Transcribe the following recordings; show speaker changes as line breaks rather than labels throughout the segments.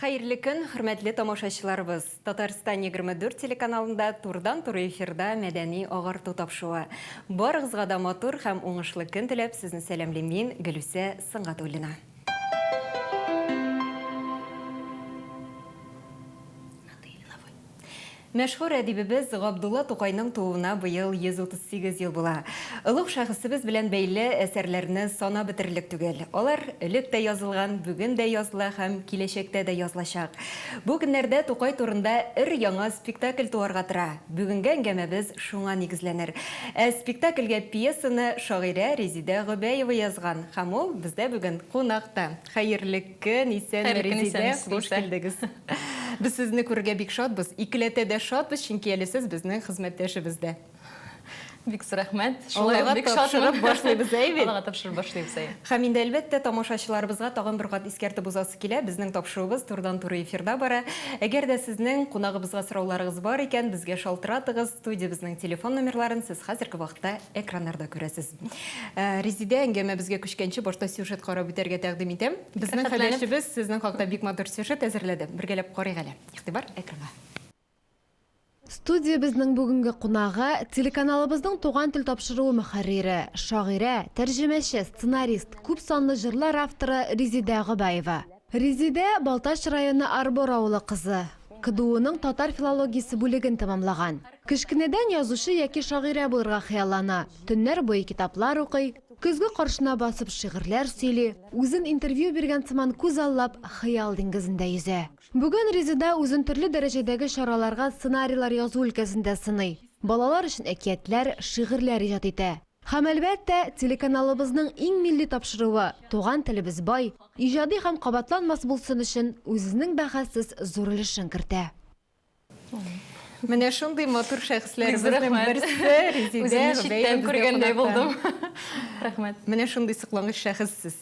Хайырлы күн, хөрмәтле тамашачыларыбыз. Татарстан 24 телеканалында турдан-туры эфирда мәдәни агарту тапшуы. Барыгызга да матур һәм уңышлы көн теләп, сезне сәламлыйм мин, Гөлүсә Сыңгатуллина. Мәшһүр әдибебез Габдулла Тукайның тууына быел 138 ел була. Улуг шәхесебез белән бәйле әсәрләрне сана бетерлек түгел. Алар элек тә язылган, бүген дә языла һәм киләчәктә дә язылачак. Бу көннәрдә Тукай турында яңа спектакль туарга тора. Бүгенге әңгәмәбез шуңа нигезләнер. Спектакльгә пьесаны шагыйрә Резидә Гобәева язган. Һәм ул бездә бүген кунакта. Хәерле көн, исән Резидә, хуш килдегез. Biz sizni күрергә бик шатбыз. Икеләтә дә шатбыз, чөнки әле сез безнең хезмәттәшебездә.
Бик рәхмәт.
Шулай бик шатырып башлыйбыз, әйбит.
Аллага тапшырып башлыйбыз.
Һәм инде әлбәттә тамашачыларыбызга тагын бер кат искәртеп узасы килә. Безнең тапшыруыбыз турдан-туры эфирда бара. Әгәр дә сезнең кунагыбызга сорауларыгыз бар икән, безгә шалтыратыгыз. Студиябызның телефон номерларын сез хәзерге вакытта экраннарда күрәсез. Резидә әңгәмә безгә күчкәнче башта сюжет карап үтәргә тәкъдим итәм. Безнең хәбәрчебез сезнең хакта бик матур сюжет әзерләде. Бергәләп карыйк әле. Игътибар экранга.
Студия безнең бүгенге кунагы телеканалыбызның туган тел тапшыруы мөхәррире, шагыйрә, тәрҗемәче, сценарист, күп санлы җырлар авторы Резидә Гобәева. Резидә Балтач районы Арбор авылы кызы. КДУның татар филологиясе бүлеген тәмамлаган. Кечкенәдән язучы яки шагыйрә булырга хыяллана. Төннәр буе китаплар укый, көзге каршына басып шигырьләр сөйли, үзен интервью биргән сыман күз аллап хыял диңгезендә йөзә. Бүген Резидә үзен төрле дәрәҗәдәге чараларга сценарийлар язу өлкәсендә сыный. Балалар өчен әкиятләр, шигырьләр иҗат итә. Һәм әлбәттә, телеканалыбызның иң милли тапшыруы туган телебез бай, иҗади һәм кабатланмас булсын өчен үзенең бәхәссез зур өлешен кертә.
Менә шундый матур шәхесләребезнең берсе Резидә
Гобәева күргәндәй булдым. Рәхмәт.
Менә шундый сыклангыч шәхессез.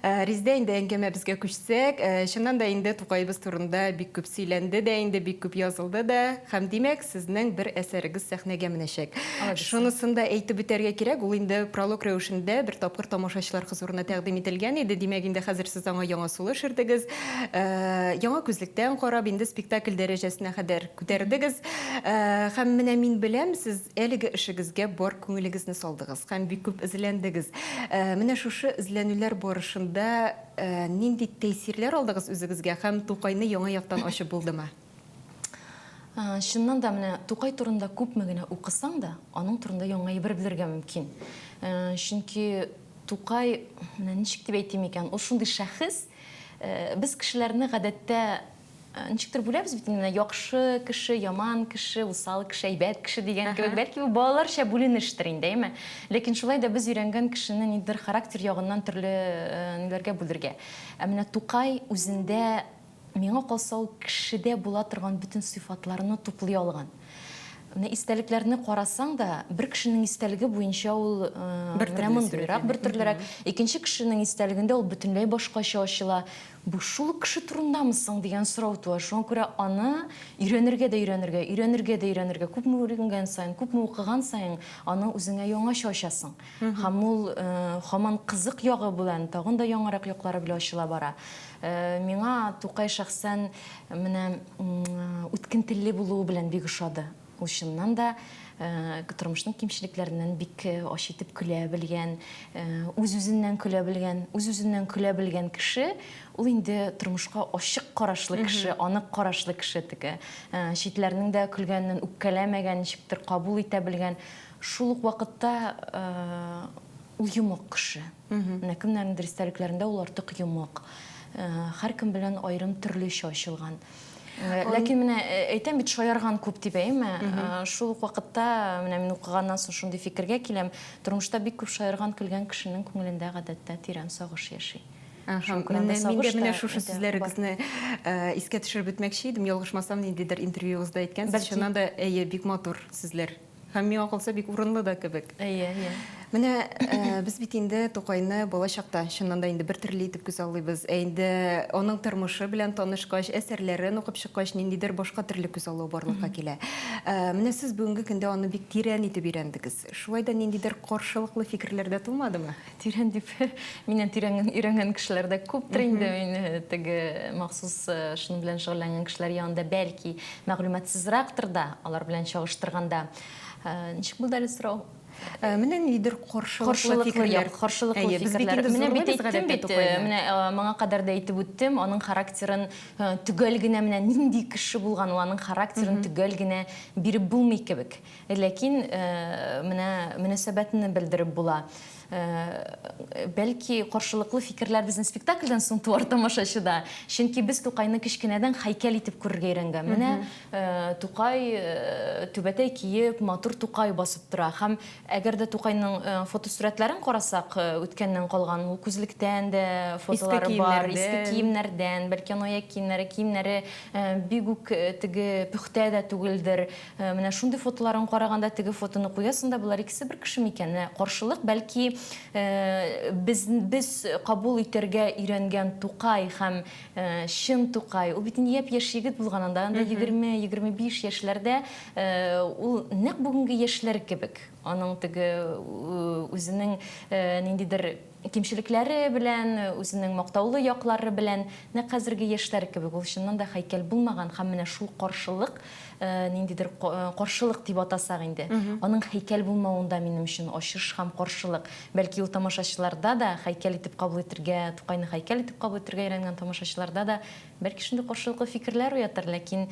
Резидә инде әңгәмә безгә күчсәк, чыннан да инде Тукайыбыз турында бик күп сөйләнде дә, инде бик күп язылды да, һәм димәк, сезнең бер әсәрегез сәхнәгә менәчәк. Шунысын да әйтеп бетәргә кирәк, ул инде пролог рәвешендә бер тапкыр тамашачылар хозурына тәкъдим ителгән иде. Димәк, инде хәзер сез аңа яңа сулыш ирдегез, яңа күзлектән карап, инде спектакль дәрәҗәсенә кадәр күтәрдегез. Һәм менә мин беләм, сез әлеге эшегезгә бар күңелегезне салдыгыз, һәм бик күп эзләндегез. Менә шушы эзләнүләр барышында нинди тәэсирләр алдыгыз үзегезгә һәм Тукайны яңа яктан ачып булдымы?
Шуннан да менә Тукай турында күпме генә укысаң да, аның турында яңа әйбер белергә мөмкин. Чөнки Тукай, менә ничек дип әйтим икән, ул шундый шәхес, без кешеләрне гадәттә ничектер бүләбез бит инде, яхшы кеше, яман кеше, усал кеше, әйбәт кеше дигән кебек, бәлки бу балаларча бүленештер инде, әйме. Ләкин шулай да без өйрәнгән кешене нидер характер ягыннан төрле ниләргә бүлергә. Менә Тукай үзендә, миңа калса, ул кешедә була торган бөтен сыйфатларны туплый алган. Истәлекләрне карасаң да, бер кешенең истәлеге буенча ул бер төрлерәк, икенче кешенең истәлегендә ул бөтенләй башкача ачыла. Бу шул кеше турындамысың дигән сорау туа. Шуңа күрә аны өйрәнергә, күпме өйрәнгән сайын, күпме укыган сайын, аны үзеңә яңача ачасың. Һәм ул һаман кызык ягы белән, тагын да яңарак яклары белән ачыла бара. Миңа Тукай шәхсән менә үткен телле булуы белән бик ошады. Ул чыннан да тормышның кимчелекләреннән бик аш итеп көлә белгән, үз-үзеннән көлә белгән кеше, ул инде тормышка ачык карашлы кеше, анык карашлы кеше теге. Читләрнең дә көлгәннән үпкәләмәгән, ничектер кабул итә белгән. Шул ук вакытта ул йомык кеше. Менә кемнәрнеңдер истәлекләрендә ул артык йомык. Һәркем белән аерым төрлечә ачылган. Ләкин менә әйтәм бит, шаярган күп дип әйме. Шул ук вакытта менә мин укыганнан соң шундый фикергә киләм. Тормышта бик күп шаярган, көлгән кешенең күңелендә гадәттә тирән сагыш яши.
Менә шушы сүзләрегезне искә төшереп бетмәкче идем. Ялгышмасам, ниндидер интервьюгызда әйткәнсез, чыннан да бик матур сүзләр. Һәм миңа калса бик урынлы да кебек. Менә без бит инде Тукайны балачакта чыннан да инде бер төрле итеп күз алыйбыз. Инде аның тормышы белән танышкач, әсәрләрен укып чыккач, ниндидер башка төрле күз алу барлыкка килә. Менә сез бүгенге көндә аны бик тирән итеп өйрәндегез. Шулай да ниндидер каршылыклы фикерләр дә тулмадымы?
Тирән дип, миннән тирән өйрәнгән кешеләр дә күптер инде. Мин теге махсус шуның белән шөгыльләнгән кешеләр янында бәлки мәгълүматсызрактыр да, алар белән чагыштырганда. Ничек булды әле сорау?
Менә ниндидер каршылыклы фикерләр.
Каршылыклы фикерләр. Менә бит әйттем бит, менә моңа кадәр да әйтеп үттем, аның характерын түгел генә менә нинди кеше булган, ул аның характерын түгел генә биреп булмый кебек. Ләкин менә мөнәсәбәтне белдереп була. Бәлки каршылыклы фикерләр безнең спектакльдән соң туар тамашачыда. Чөнки без Тукайны кичкенәдән хайкәл итеп күрергә өйрәнгән. Менә Тукай түбәтәй киеп, матур Тукай басып тора. Һәм әгәр дә Тукайның фотосурәтләрен карасак, үткәннән калган ул күзлектән дә фотолары бар, иске киемнәрдән, бәлки аяк киемнәре бик үк теге пөхтә дә түгелдер. Менә шундый фотоларын караганда теге фотоны куясың да, булар икесе бер кеше микән? Каршылык бәлки без кабул итәргә өйрәнгән Тукай һәм чын Тукай. Ул бит инде яшь егет булганында, 20-25 яшьләрдә ул нәкъ бүгенге яшьләр кебек. Аның теге үзенең ниндидер кимчелекләре белән, үзенең мактаулы яклары белән, нәкъ хәзерге яшьләр кебек. Ул чыннан да һәйкәл булмаган һәм менә шул каршылык, ниндидер каршылык дип атасак инде. Аның һәйкәл булмавында минем өчен ачыш һәм каршылык. Бәлки ул тамашачыларда да һәйкәл итеп кабул итәргә, Тукайны һәйкәл итеп кабул итәргә өйрәнгән тамашачыларда да бәлки шундый каршылыклы фикерләр уятыр, ләкин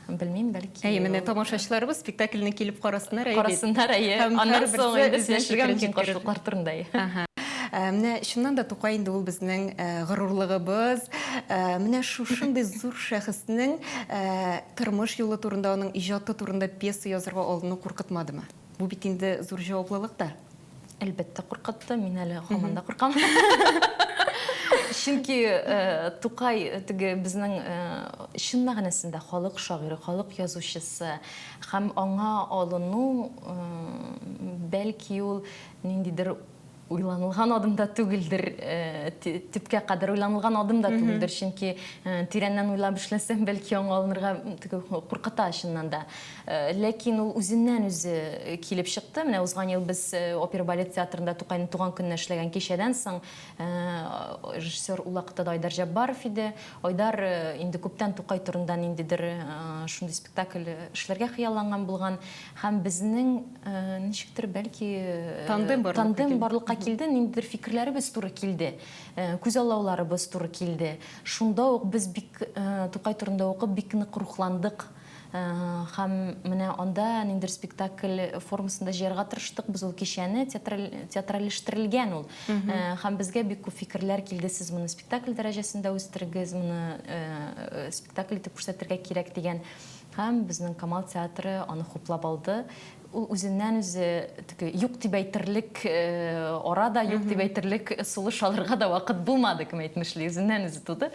белмим, бәлки.
Менә тамашачыларыбыз спектакльне килеп карасыннар,
карасыннар, аннан соң инде сөйләшергә мөмкин каршылыклар турында.
Менә чыннан да Тукай инде ул безнең горурлыгыбыз. Менә шушындый зур шәхеснең тормыш юлы турында, аның иҗаты турында пьеса язарга алыну куркытмадымы? Бу бит инде зур җаваплылык да.
Әлбәттә куркытты, мин әле һаман да куркам. Чөнки Тукай теге безнең чын мәгънәсендә халык шагыйре, халык язучысы һәм аңа алыну бәлки ул ниндидер уйланылган адымда түгелдер, төпкә кадәр уйланылган адымда түгелдер, чөнки тирәннән уйлап эшләсәм, бәлки аңа алынырга куркыта чыннан да. Ләкин ул үзеннән үзе килеп чыкты. Менә узган ел без опера балет театрында Тукайның туган көненә эшләгән кичәдән соң режиссер ул вакытта Айдар Җаббаров иде. Айдар инде күптән Тукай турында ниндидер шундый спектакль эшләргә хыялланган булган һәм безнең ничектер бәлки тандем барлыкка килде, ниндидер фикерләребез туры килде, күз аллауларыбыз туры килде. Шунда ук біз бик Тукай турында укып бик нык рухландык. Һәм менә анда ниндидер спектакль формасында җыярга тырыштык. Без ул кичәне театралештерелгән ул. Һәм безгә бик күп фикерләр килде. Сез моны спектакль дәрәҗәсендә үстерегез, моны спектакль итеп күрсәтергә кирәк дигән. Һәм безнең Камал театры аны хуплап алды. Ул үзеннән үзе юк дип әйтерлек арада, юк дип әйтерлек сулыш алырга да вакыт булмады, кем әйтмешли, үзеннән үзе туды.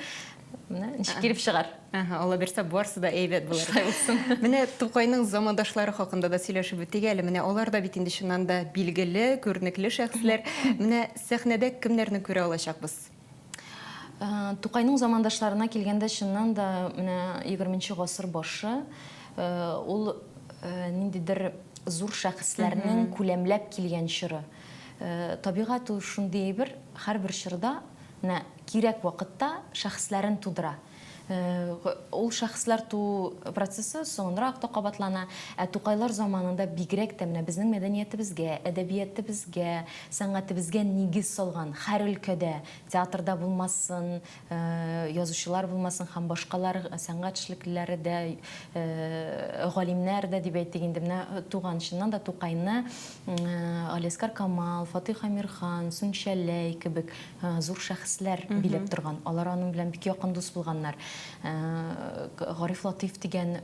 Менә ничек килеп чыгар.
Алла берсә барсы да әйбәт булыр. Менә Тукайның замандашлары хакында да сөйләшеп үтик әле. Менә алар да бит инде чыннан да билгеле, күренекле шәхесләр. Менә сәхнәдә кемнәрне күрә алачакбыз?
Тукайның замандашларына килгәндә чыннан да менә 20нче гасыр башы ул ниндидер зур шәхесләрнең күләмләп килгән чоры. Табигать ул шундый бер, һәрбер чорда кирәк вакытта шәхесләрен тудыра. Ул шәхесләр туу процессы соңрак та кабатлана. Тукайлар заманында бигрәк тә менә безнең мәдәниятебезгә, әдәбиятебезгә, сәнгатебезгә нигез салган һәр өлкәдә, театрда булмасын, язучылар булмасын һәм башкалар сәнгать эшлеклеләре дә, галимнәр дә дип әйтик инде. Менә туган чыннан да Тукайны Алескар Камал, Фатих Амирхан, Сүнчәләй кебек зур шәхесләр биләп торган. Алар аның белән бик якын дус булганнар. Гариф Латиф дигән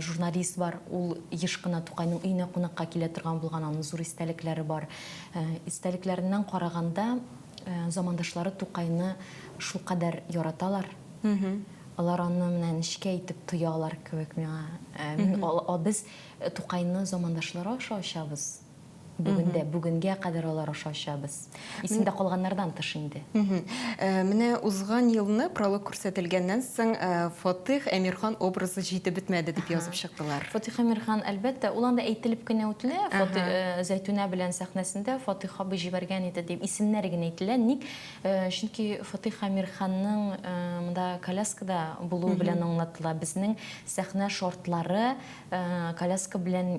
журналист бар. Ул еш кына Тукайның өенә кунакка килә торган булган, аның зур истәлекләре бар. Истәлекләреннән караганда замандашлары Тукайны шул кадәр яраталар. Алар аны менә ничек әйтеп тоялар кебек миңа. Без Тукайны замандашлары аша ачабыз. Бүгінге қадар олар ошашабыз. Исемдә калганнардан тыш инде.
Менә узган елны пролог күрсәтелгәннән соң Фатих Әмирхан образы җитеп бетмәде дип язып чыктылар.
Фатих Әмирхан әлбәттә, ул анда әйтелеп кенә үтелә. Зәйтүнә белән сәхнәсендә Фатих абый җибәргән иде дип исемнәр генә әйтелә. Ник? Чөнки Фатих Әмирханның монда коляскада булуы белән аңлатыла. Безнең сәхнә шортлары коляска белән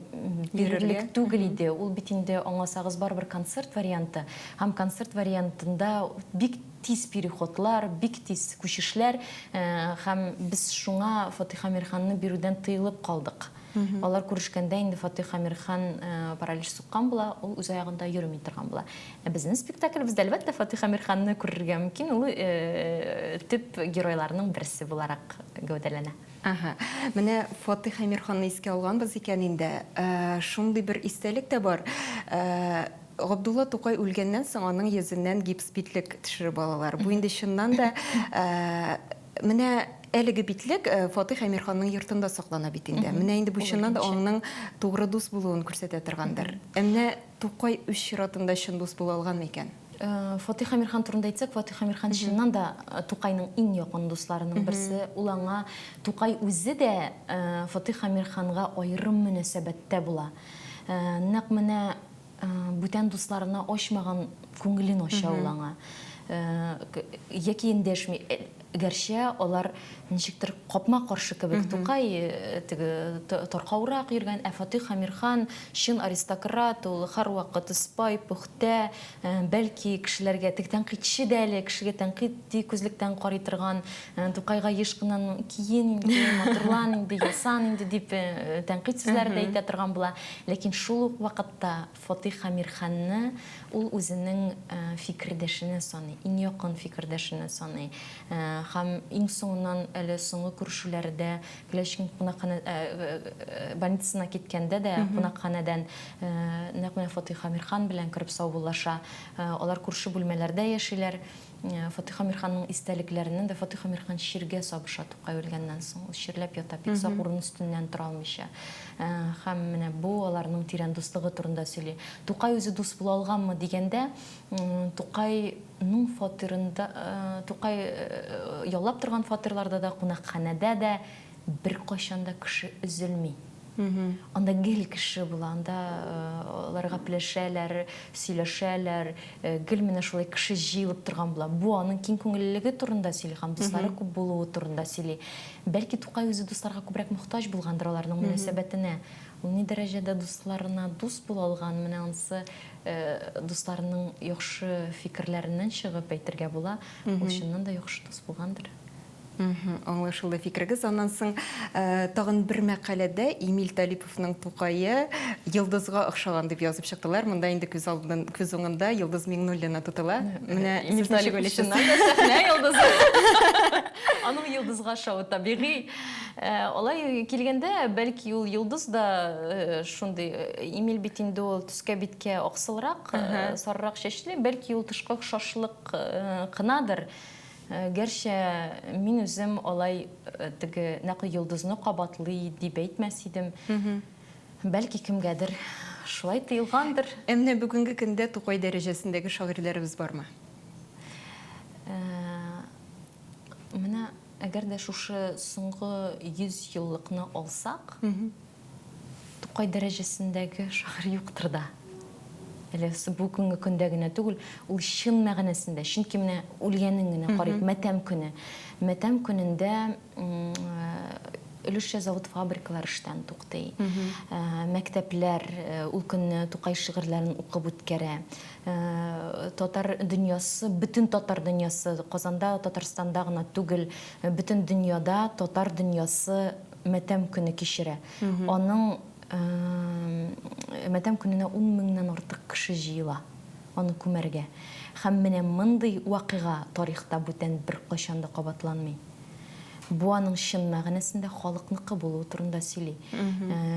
бирерлек түгел иде. Ул бит инде аңласагыз барбер концерт варианты. Һәм концерт вариантында бик тиз переходлар, бик тиз күчешләр, һәм без шуңа Фатих Әмирханны бирүдән тыелып калдык. Алар күрешкәндә инде Фатих Әмирхан паралич суккан була, ул үз аягында йөрми торган була. Безнең спектакльбездә әлбәттә Фатих Әмирханны күрергә мөмкин, ул төп геройларның берсе буларак гәүдәләнә.
Менә Фатих Әмирханны искә алганбыз икән инде. Шундый бер истәлек тә бар. Габдулла Тукай үлгәннән соң аның йөзеннән гипс битлек төшереп алалар. Бу инде чыннан да менә әлеге битлек Фатих Әмирханның йортында саклана бит инде. Менә инде бу чыннан да аның тугры дус булуын күрсәтә торгандыр. Менә Тукай үз чиратында чын дус була алган микән?
Фатих Әмирхан турында әйтсәк, Фатих Әмирхан чыннан да Тукайның иң якын дусларының берсе. Ул аңа Тукай үзе дә Фатих Әмирханга айрым мөнәсәбәттә була. Нәкъ менә бүтән дусларына ачмаган күңелен ача ул аңа. Яки эндәшми. Гәрчә алар ничектер капма каршы кебек Тукай таркаурак йөргән, Фатих Әмирхан чын аристократ, ул һәрвакыт спай, пөхтә, бәлки кешеләргә тәнкыйтьче дә әле, кешегә тәнкыйть күзлектән карый торган, Тукайга еш кына киен инде, матурлан инде, ясан инде дип тәнкыйть сүзләр дә әйтә торган була. Ләкин шул ук вакытта Фатих Әмирханны ул үзенең фикердәшенә саный, иң якын фикердәшенә саный. Һәм иң соңыннан әле соңгы күрешүләрдә Кләшкин кунакхана больницасына киткәндә дә кунакханадан нәкъ менә Фатих Әмирхан белән кереп саубуллаша. Алар күрше бүлмәләрдә яшиләр. Фатих Әмирханның истәлекләреннән дә Фатих Әмирхан ширгә сабыша Тукай үлгәннән соң. Ул ширләп ята, бик сак урын өстеннән тора алмыйча. Һәм менә бу аларның тирән дуслыгы турында сөйли. Тукай үзе дус була алганмы дигәндә, Тукайның фатирында, Тукай яллап торган фатирларда да, кунакханәдә дә бер кайчан да кеше өзелми. Анда гел кеше була, анда аларга пләшәләр, сөйләшәләр, гел менә шулай кеше җыелып торган була. Бу аның киң күңеллеге турында сөйли, һәм дуслары күп булуы турында сөйли. Бәлки Тукай үзе дусларга күбрәк мохтаҗ булгандыр аларның мөнәсәбәтенә. Ул ни дәрәҗәдә дусларына дус була алган, менә ансы дусларының яхшы фикерләреннән чыгып әйтергә була. Ул чыннан да яхшы дус булгандыр.
Аңлашылды фикерегез. Аннан соң тагын бер мәкаләдә Эмиль Талиповның Тукайы Йылдызга охшаган дип язып чыктылар. Монда инде күз уңында Йылдыз Миңнуллина тотыла. Менә
Эмиль Талипов чыннан да сәхнә йылдызы. Аның Йылдызга ошавы табигый. Алай килгәндә, бәлки ул Йылдыз да шундый Эмиль бит инде ул төскә биткә аксылрак, сарырак чәчле, бәлки ул тышкы охшашлык кынадыр. Гәрчә мин үзем алай теге нәкъ Йылдызны кабатлый дип әйтмәс идем. Бәлки кемгәдер шулай тыелгандыр.
Менә бүгенге көндә Тукай дәрәҗәсендәге шагыйрьләребез бармы?
Менә әгәр дә шушы соңгы 100 еллыкны алсак, Тукай дәрәҗәсендәге шагыйрь юктыр да. Әле бүгенге көндә генә түгел, ул чын мәгънәсендә, чөнки менә үлгәнен генә карыйк, матәм көне. Матәм көнендә өлешчә завод-фабрикалар эштән туктый. Мәктәпләр ул көнне Тукай шигырьләрен укып үткәрә. Татар дөньясы, бөтен татар дөньясы, Казанда, Татарстанда гына түгел, бөтен дөньяда татар дөньясы матәм көне кичерә. Аның матәм көненә 10 меңнән артык кеше җыела аны күмәргә. Һәм менә мондый вакыйга тарихта бүтән бер кайчан да кабатланмый. Бу аның чын мәгънәсендә халыкныкы булуы турында сөйли.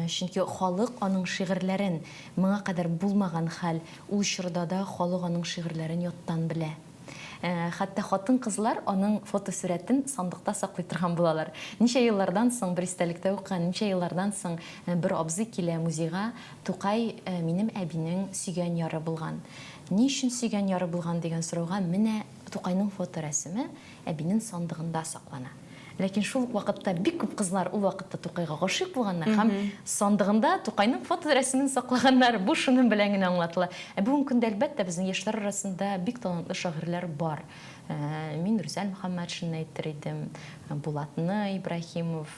Чөнки халык аның шигырьләрен моңа кадәр булмаган хәл, ул чорда да халык аның шигырьләрен яттан белә. Хәтта хатын кызлар аның фотосурәтен сандыкта саклый торган булалар. Ничә еллардан соң бер истәлектә укыган, ничә еллардан соң бер абзый килә музейга, Тукай минем әбинең сөйгән яры булган. Ни өчен сөйгән яры булган дигән сорауга, менә Тукайның фоторәсеме әбинең сандыгында саклана. Ләкин шул вакытта бик күп кызлар ул вакытта Тукайга гашыйк булганнар һәм сандыгында Тукайның фоторәсемен саклаганнар. Бу шуның белән генә аңлатыла. Бүгенге көндә әлбәттә безнең яшьләр арасында бик талантлы шагыйрьләр бар. Мин Рүзәл Мөхәммәтшин әйтер идем, Булатны Ибраһимов,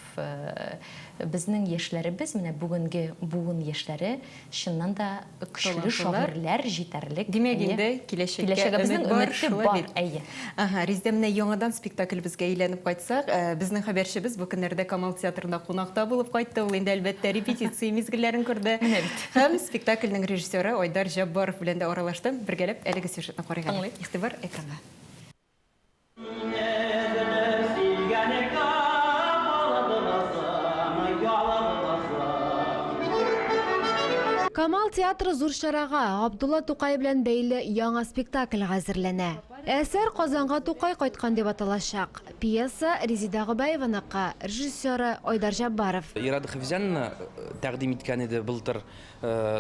безнең яшьләребез, менә бүгенге буын яшьләре чыннан да көчле шагыйрьләр җитәрлек.
Димәк инде киләчәккә
безнең өмет бар.
Резидә менә яңадан спектакль безгә әйләнеп кайтсак, безнең хәбәрчебез бу көннәрдә Камал театрында кунакта булып кайтты. Ул инде әлбәттә репетиция мизгелләрен күрде. Һәм спектакльнең режиссеры Айдар Җаббаров белән дә аралашты. Бергәләп әлеге сюжетны карыйк. Игътибар экранга.
Камал театры зур шарага Абдулла Тукай белән бәйле яңа спектакль әзерләнә. Әсәр Казанга Тукай кайткан дип аталачак. Пьеса Резида Гобаеваныкы, режиссеры Айдар Җаббаров.
Ирада Хафизянна тәкъдим иткән иде былтыр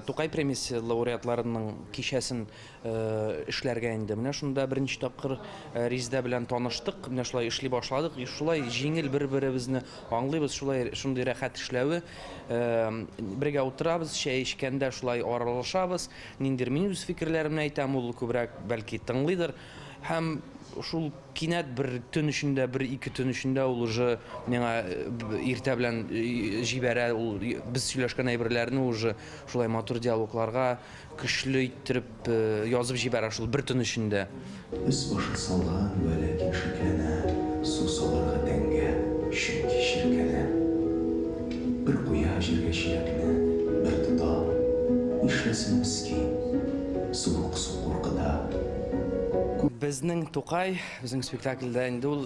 Тукай премиясе лауреатларының кичәсен эшләргә инде. Менә шунда беренче тапкыр Резида белән таныштык. Менә шулай эшли башладык. Шулай җиңел бер-беребезне аңлыйбыз, шулай шундый рәхәт эшләве. Бергә утырабыз, чәй эчкәндә шулай аралашабыз. Ниндир мин үз фикерләремне әйтәм, ул күбрәк бәлки тыңлыйдыр. Һәм шул кинәт бер төн эчендә, бер-ике төн эчендә ул уже миңа иртә белән җибәрә, ул без сөйләшкән әйберләрне уже шулай матур диалогларга көчле иттереп язып җибәрә шул бер төн эчендә.
Үз башы салган вәләкин шикәнә, су салырга тәнгә, чөнки ширкәнә. Бер куя җиргә чиләкне, бер тота, нишләсен мискин, суык су куркыда.
Безнең Тукай, безнең спектакльдә инде ул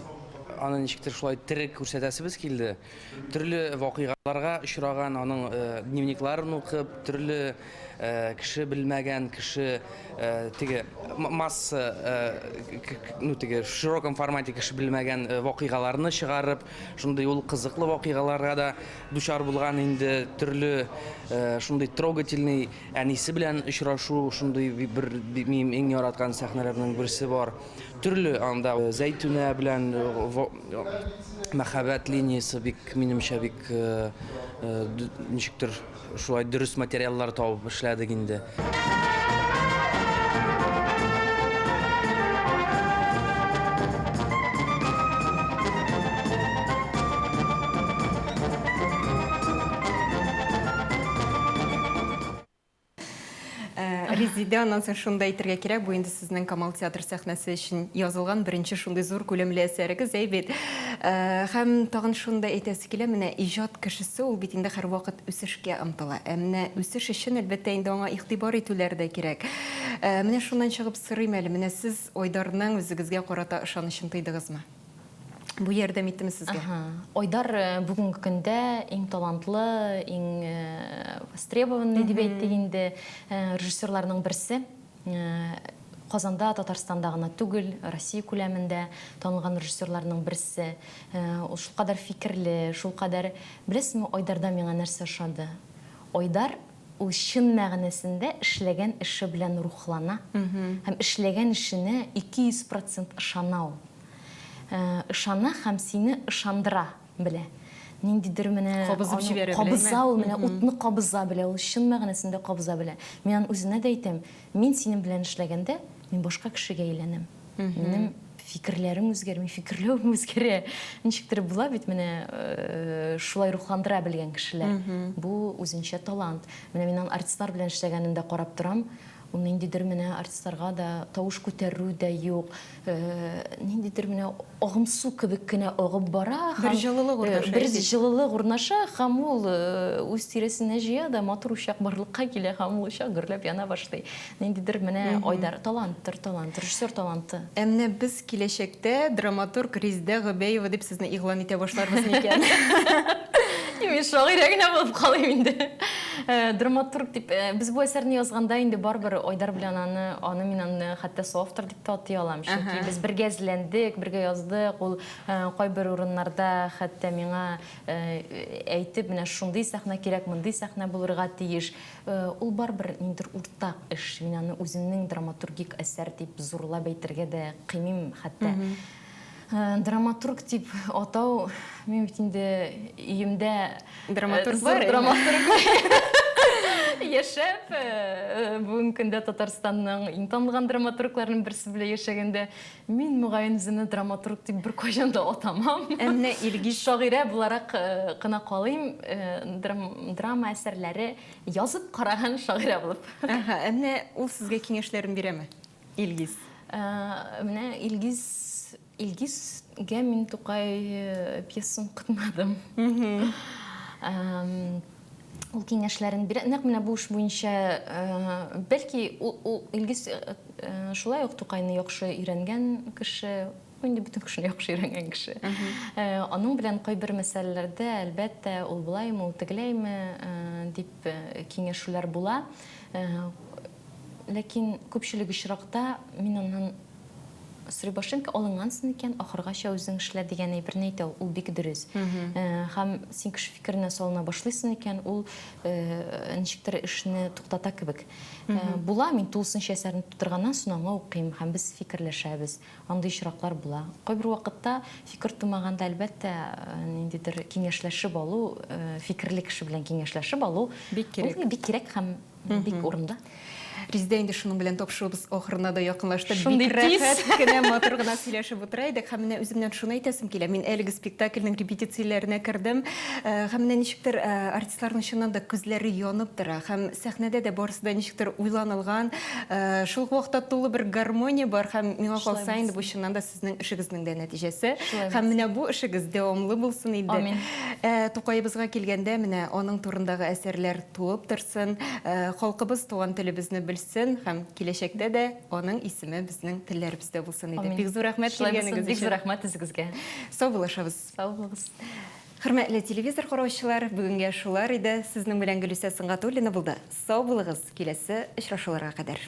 аны ничектер шулай тере күрсәтәсебез килде. Төрле вакыйгаларга очраган, аның дневникларын укып, төрле кеше белмәгән, кеше теге масса, ну теге широком формате кеше белмәгән вакыйгаларны чыгарып, шундый ул кызыклы вакыйгаларга да дучар булган инде, төрле шундый трогательный әнисе белән очрашу, шундый бер минем иң яраткан сәхнәләрнең берсе бар. Төрле анда Зәйтүнә белән мәхәббәт линиясе бик минемчә бик ничектер шулай дөрес материаллар табып эшләдек инде.
Резида, аннан соң шунда әйтергә кирәк, бу инде сезнең Камал театр сәхнәсе өчен язылган беренче шундый зур күләмле әсәрегез, әйбет. Һәм тагын шунда әйтәсе килә, менә иҗат кешесе ул бит инде һәрвакыт үсешкә омтыла. Менә үсеш өчен әлбәттә инде аңа игътибар итүләр дә кирәк. Менә шуннан чыгып сорыйм әле, менә сез Айдарның үзегезгә карата ышанычын тойдыгызмы? Бу ярдәм иттеме сезгә?
Айдар бүгенге көндә иң талантлы, иң востребованный дип әйтик инде режиссерларның берсе. Казанда, Татарстанда гына түгел, Россия күләмендә танылган режиссерларның берсе. Ул шулкадәр фикерле, шулкадәр беләсезме, Айдарда миңа нәрсә ошады? Айдар ул чын мәгънәсендә эшләгән эше белән рухлана һәм эшләгән эшенә 200% ышана ул. Ышана һәм сине ышандыра белә. Ниндидер менә кабыза ул, менә утны кабыза белә, ул чын мәгънәсендә кабыза белә. Мин үзенә дә әйтәм, мин синең белән эшләгәндә, мин башка кешегә әйләнәм. Минем фикерләрем үзгәрми, фикерләүем үзгәрә. Ничектер була бит менә шулай рухландыра белгән кешеләр. Бу үзенчә талант. Менә мин артистлар белән эшләгәнендә карап торам. Ул ниндидер менә артистларга да тавыш күтәрү дә юк. Ниндидер менә агымсу кебек кенә агып бара.
Бер җылылык урнаша.
Бер җылылык урнаша һәм ул үз тирәсенә җыя да матур учак барлыкка килә һәм ул учак гөрләп яна башлый. Ниндидер менә Айдар таланттыр, режиссер таланты.
Менә без киләчәктә драматург Резида Гобаева дип сезне игълан итә башларбыз микән?
Мин шагыйрә генә булып калыйм инде. Драматург дип, без бу әсәрне язганда инде барбыр Айдар белән аны мин аны хәтта соавтор дип тә атый алам. Чөнки без бергә эзләндек, бергә яздык. Ул кайбер урыннарда хәтта миңа әйтеп, менә шундый сәхнә кирәк, мондый сәхнә булырга тиеш. Ул барбыр ниндер уртак эш. Мин аны үземнең драматургик әсәр дип зурлап әйтергә дә кыймыйм хәтта. Драматург дип атау, мен бит инде өемдә
Драматург бар.
Яшәп, бүгенге көндә Татарстанның иң танылган драматургларының берсе белән яшәгәндә, мин мөгаен үземне драматург дип бер кайчан да атамам.
Әмне Илгиз
Шагыйрә буларак кына калыйм, драма әсәрләре язып караган шагыйрә булып.
Әмне ул сезгә киңәшләрен бирәме? Илгиз.
Менә Илгизгә мин Тукай пьесын укытмадым. Ул киңәшләрен бирә. Нәкъ менә бу эш буенча бәлки ул Илгиз шулай ук Тукайны яхшы өйрәнгән кеше, инде бөтен кешене яхшы өйрәнгән кеше. Аның белән кайбер мәсьәләләрдә әлбәттә ул булаймы, ул тегеләйме дип киңәшүләр була. Ләкин күпчелек очракта мин аннан сорый башлыйм ки, алынгансың икән, ахыргача үзең эшлә дигән әйберне әйтә, ул бик дөрес. Һәм син кеше фикеренә салына башлыйсың икән, ул ничектер эшне туктата кебек. Була, мин тулысынча әсәрне тутырганнан соң аңа укыйм һәм без фикерләшәбез. Андый очраклар була. Кайбер вакытта фикер тумаганда әлбәттә ниндидер киңәшләшеп алу, фикерле кеше белән киңәшләшеп алу бик кирәк һәм бик урында.
Резидә инде шуның белән тапшырыбыз ахырына да якынлашты.
Шундый
Бик рәхәт кенә матур гына сөйләшеп утыра идек. Һәм менә үземнән шуны әйтәсем килә. Мин әлеге спектакльнең репетицияләренә кердем. Һәм менә ничектер артистларның чыннан да күзләре янып тора. Һәм сәхнәдә дә барысы да ничектер уйланылган. Шул вакытта тулы бер гармония бар. Һәм миңа калса инде бу чыннан да сезнең эшегезнең дә нәтиҗәсе. Һәм менә бу эшегез дәвамлы булсын инде.
Амин.
Тукайыбызга килгәндә менә аның турындагы әсәрләр туып торсын. Халкыбыз туган телебезне белсен һәм киләчәктә дә аның исеме безнең телләребездә булсын иде. Бик зур рәхмәт килгәнегез
Бик зур
өчен.
рәхмәт сезгә.
Сау булышабыз.
Сау булыгыз.
Хөрмәтле телевизор караучылар, бүгенгә шулар иде. Сезнең белән Гөлүсә Сыңгатуллина булды. Сау булыгыз. Киләсе очрашуларга кадәр.